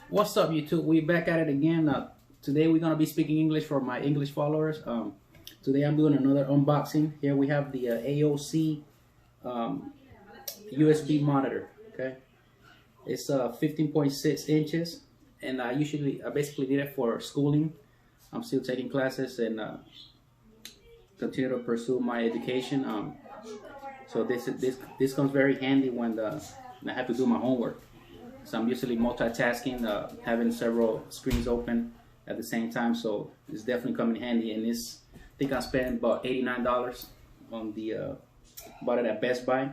What's up, YouTube? We're back at it again. Today we're gonna be speaking English for my English followers. Today I'm doing another unboxing. Here we have the Aoc USB monitor. Okay, it's 15.6 inches, and I basically did it for schooling. I'm still taking classes and continue to pursue my education. So this comes very handy when I have to do my homework. So I'm usually multitasking, having several screens open at the same time. So it's definitely coming handy. And I think I spent about $89 on bought it at Best Buy.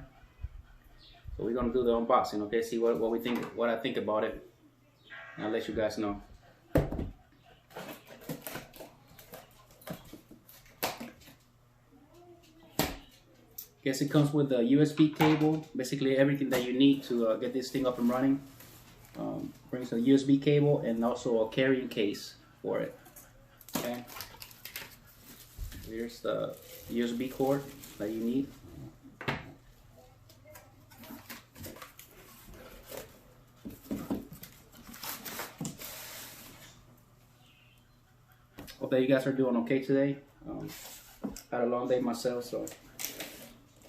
So we're gonna do the unboxing, okay? See what we think, what I think about it. And I'll let you guys know. Guess it comes with a USB cable, basically everything that you need to get this thing up and running. Brings a USB cable and also a carrying case for it. Okay. Here's the USB cord that you need. Hope that you guys are doing okay today. Had a long day myself, so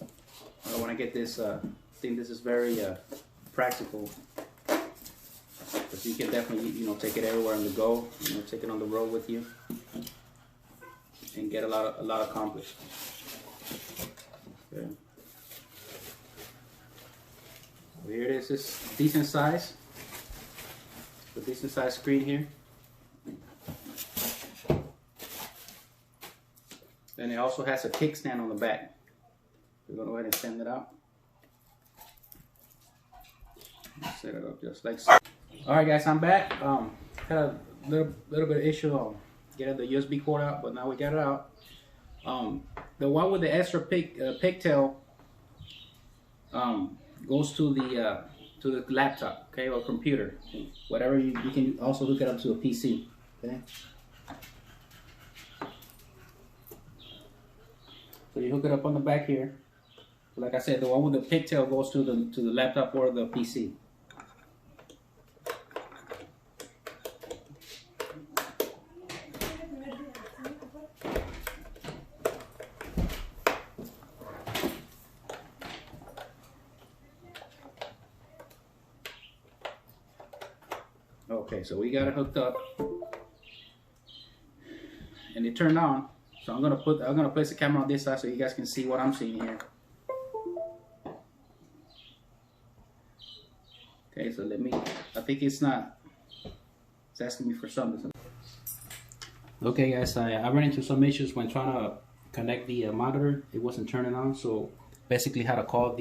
I want to get this. I think this is very practical. Because you can definitely, take it everywhere on the go. Take it on the road with you, and get a lot accomplished. Okay. So here it is. It's decent size. A decent size screen here. Then it also has a kickstand on the back. We're gonna go ahead and send it out. Set it up just like so. Alright guys, I'm back. Had a little bit of issue getting the USB cord out, but now we got it out. The one with the extra pigtail goes to the laptop, okay, or computer, whatever. You can also hook it up to a PC, okay. So you hook it up on the back here. Like I said, the one with the pigtail goes to the laptop or the PC. Okay, so we got it hooked up, and it turned on. So I'm gonna place the camera on this side so you guys can see what I'm seeing here. Okay, so I think it's asking me for something. Okay guys, I ran into some issues when trying to connect the monitor. It wasn't turning on, so basically had to call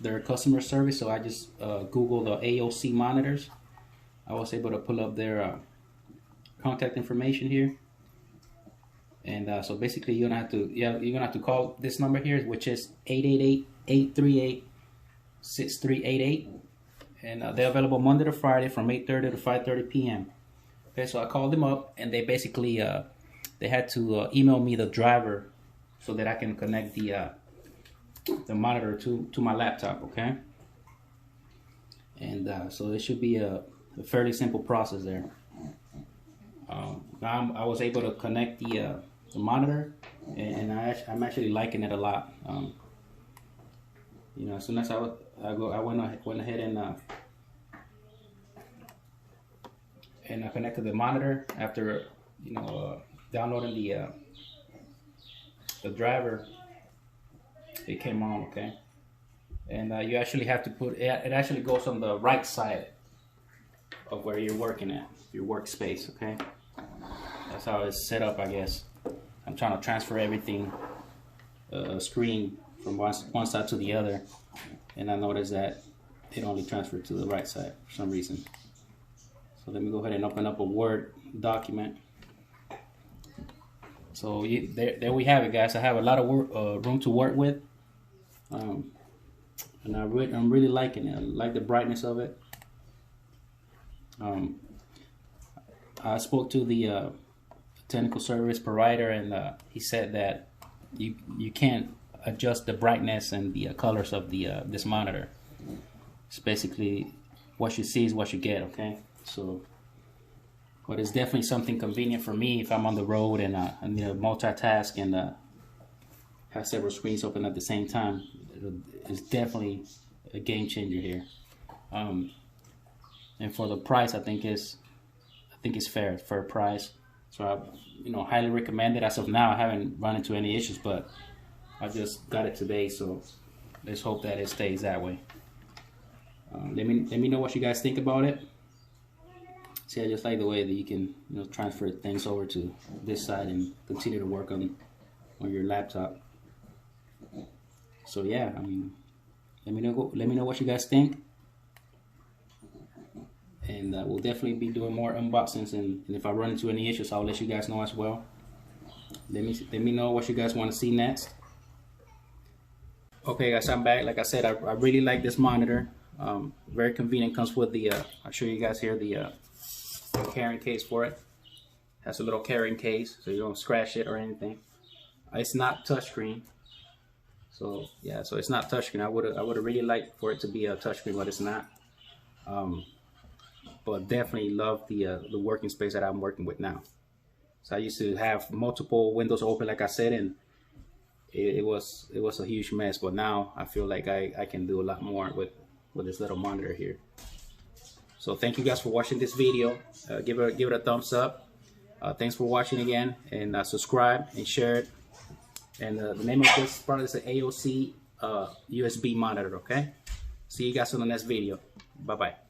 their customer service. So I just Googled the Aoc monitors. I was able to pull up their contact information here. And so basically you're gonna have to call this number here, which is 888-838-6388. And they're available Monday to Friday from 8:30 to 5:30 p.m. Okay, so I called them up, and they basically they had to email me the driver so that I can connect the monitor to my laptop. Okay, and so it should be a fairly simple process there. Now I was able to connect the monitor, and I'm actually liking it a lot. As soon as I went ahead and I connected the monitor after downloading the driver. It came on, okay, and you actually have to put it. It actually goes on the right side of where you're working at, your workspace. Okay, that's how it's set up, I guess. I'm trying to transfer everything, screen from one side to the other, and I noticed that it only transferred to the right side for some reason. So let me go ahead and open up a Word document. So there we have it, guys. I have a lot of room to work with, and I'm really liking it. I like the brightness of it. I spoke to the technical service provider, and he said that you can't adjust the brightness and the colors of this monitor. It's basically what you see is what you get. Okay, so but it's definitely something convenient for me if I'm on the road and I need to multitask and have several screens open at the same time. It's definitely a game changer here. And for the price, I think it's fair price. So I highly recommend it. As of now, I haven't run into any issues, but I just got it today, so let's hope that it stays that way. Let me know what you guys think about it. See, I just like the way that you can transfer things over to this side and continue to work on your laptop. So yeah, I mean, let me know what you guys think, and we'll definitely be doing more unboxings. And if I run into any issues, I'll let you guys know as well. Let me know what you guys want to see next. Okay, guys, I'm back. Like I said, I really like this monitor. Very convenient. Comes with the I'll show you guys here the carrying case for it. Has a little carrying case, so you don't scratch it or anything. It's not touchscreen. So yeah, so it's not touchscreen. I would really liked for it to be a touchscreen, but it's not. But definitely love the working space that I'm working with now. So I used to have multiple windows open, like I said, and it was a huge mess. But now I feel like I can do a lot more with this little monitor here. So thank you guys for watching this video. Give it a thumbs up. Thanks for watching again, and subscribe and share it. And the name of this product is the Aoc USB monitor. Okay. See you guys on the next video. Bye bye.